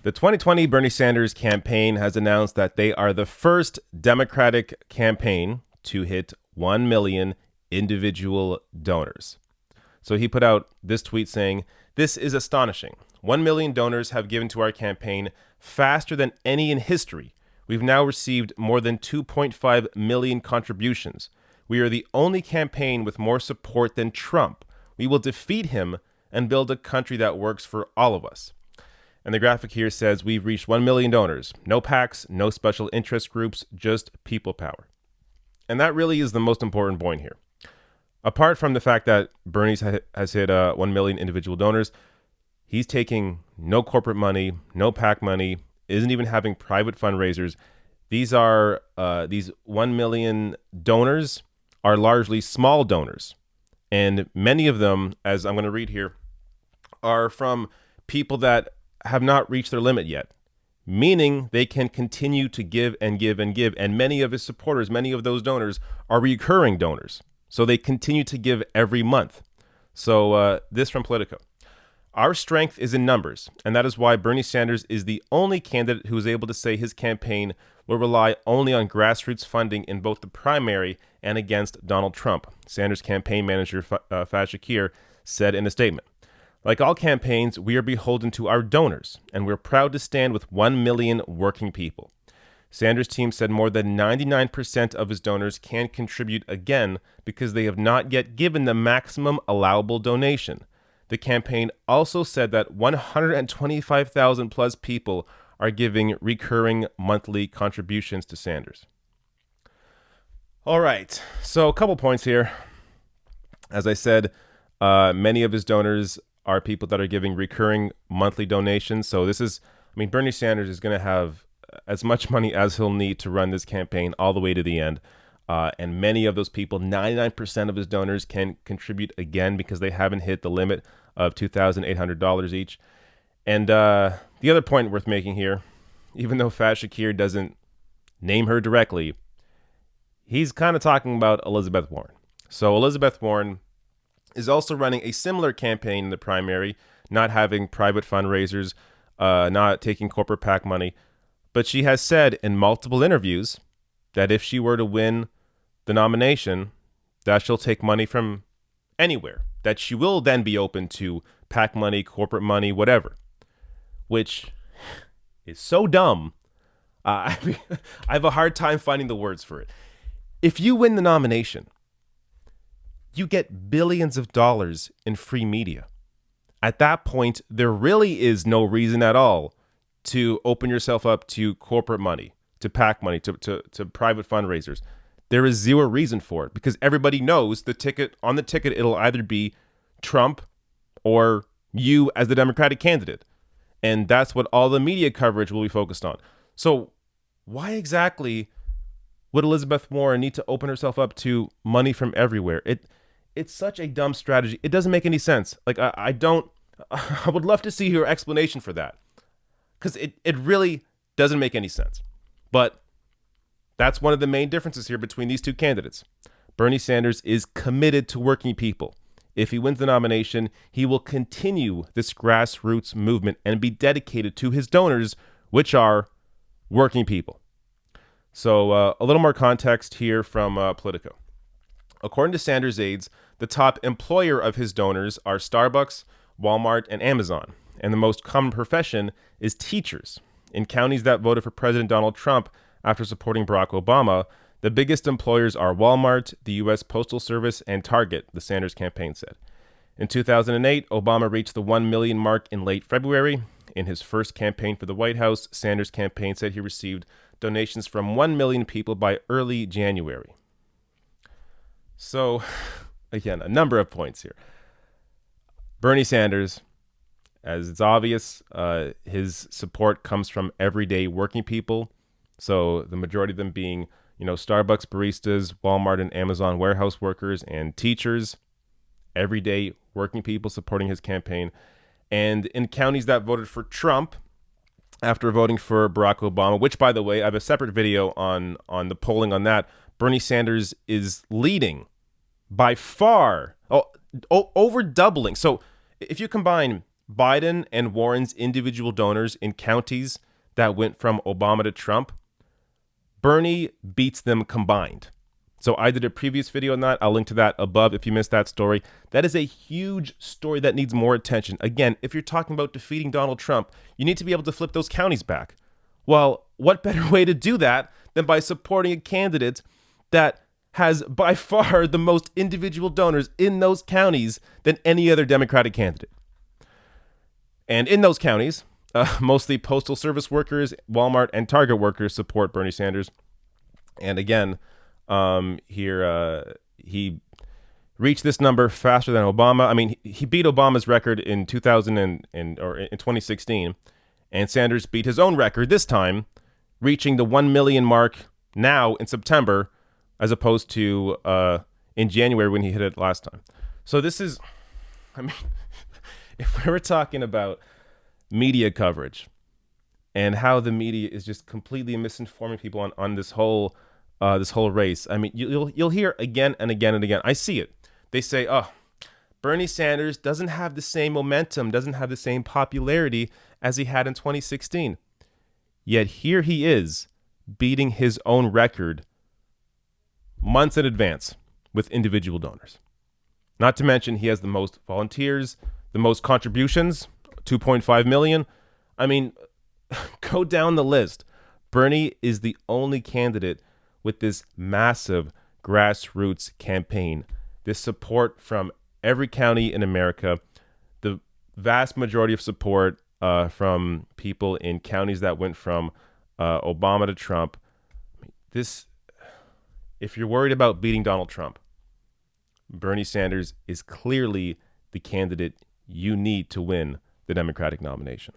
The 2020 Bernie Sanders campaign has announced that they are the first Democratic campaign to hit 1 million individual donors. So he put out this tweet saying, "This is astonishing. 1 million donors have given to our campaign faster than any in history. We've now received more than 2.5 million contributions. We are the only campaign with more support than Trump. We will defeat him and build a country that works for all of us." And the graphic here says we've reached 1 million donors. No PACs, no special interest groups, just people power. And that really is the most important point here. Apart from the fact that Bernie has hit 1 million individual donors, he's taking no corporate money, no PAC money, isn't even having private fundraisers. These 1 million donors are largely small donors. And many of them, as I'm going to read here, are from people that have not reached their limit yet, meaning they can continue to give and give and give. And many of his supporters, many of those donors are recurring donors. So they continue to give every month. So this from Politico. Our strength is in numbers, and that is why Bernie Sanders is the only candidate who is able to say his campaign will rely only on grassroots funding in both the primary and against Donald Trump, Sanders campaign manager Faz Shakir said in a statement. Like all campaigns, we are beholden to our donors, and we're proud to stand with 1 million working people. Sanders' team said more than 99% of his donors can contribute again because they have not yet given the maximum allowable donation. The campaign also said that 125,000 plus people are giving recurring monthly contributions to Sanders. All right, so a couple points here. As I said, many of his donors are people that are giving recurring monthly donations. So Bernie Sanders is going to have as much money as he'll need to run this campaign all the way to the end. And many of those people, 99% of his donors, can contribute again because they haven't hit the limit of $2,800 each. And the other point worth making here, even though Faz Shakir doesn't name her directly, he's kind of talking about Elizabeth Warren. So Elizabeth Warren is also running a similar campaign in the primary, not having private fundraisers, not taking corporate PAC money. But she has said in multiple interviews that if she were to win the nomination, that she'll take money from anywhere, that she will then be open to PAC money, corporate money, whatever, which is so dumb. I have a hard time finding the words for it. If you win the nomination, you get billions of dollars in free media. At that point, there really is no reason at all to open yourself up to corporate money, to PAC money, to private fundraisers. There is zero reason for it because everybody knows the ticket it'll either be Trump or you as the Democratic candidate. And that's what all the media coverage will be focused on. So why exactly would Elizabeth Warren need to open herself up to money from everywhere? It's such a dumb strategy. It doesn't make any sense. Like I would love to see your explanation for that because it really doesn't make any sense. But that's one of the main differences here between these two candidates. Bernie Sanders is committed to working people. If he wins the nomination, he will continue this grassroots movement and be dedicated to his donors, which are working people. So a little more context here from Politico. According to Sanders' aides, the top employer of his donors are Starbucks, Walmart, and Amazon. And the most common profession is teachers. In counties that voted for President Donald Trump after supporting Barack Obama, the biggest employers are Walmart, the U.S. Postal Service, and Target, the Sanders campaign said. In 2008, Obama reached the 1 million mark in late February. In his first campaign for the White House, Sanders' campaign said he received donations from 1 million people by early January. So, again, a number of points here. Bernie Sanders, as it's obvious, his support comes from everyday working people. So the majority of them being, Starbucks baristas, Walmart and Amazon warehouse workers, and teachers, everyday working people supporting his campaign. And in counties that voted for Trump after voting for Barack Obama, which, by the way, I have a separate video on the polling on that, Bernie Sanders is leading by far, over doubling. So if you combine Biden and Warren's individual donors in counties that went from Obama to Trump, Bernie beats them combined. So I did a previous video on that. I'll link to that above if you missed that story. That is a huge story that needs more attention. Again, if you're talking about defeating Donald Trump, you need to be able to flip those counties back. Well, what better way to do that than by supporting a candidate that has by far the most individual donors in those counties than any other Democratic candidate. And in those counties, mostly postal service workers, Walmart, and Target workers support Bernie Sanders. And again, he reached this number faster than Obama. I mean, he beat Obama's record in 2016, and Sanders beat his own record this time, reaching the 1 million mark now in September, as opposed to in January when he hit it last time. So this is, I mean, if we were talking about media coverage and how the media is just completely misinforming people on this whole race. I mean, you'll hear again and again and again. I see it. They say, "Oh, Bernie Sanders doesn't have the same momentum, doesn't have the same popularity as he had in 2016." Yet here he is, beating his own record months in advance with individual donors. Not to mention he has the most volunteers, the most contributions, 2.5 million. I mean, go down the list. Bernie is the only candidate with this massive grassroots campaign, this support from every county in America, the vast majority of support from people in counties that went from Obama to Trump. This, if you're worried about beating Donald Trump, Bernie Sanders is clearly the candidate you need to win the Democratic nomination.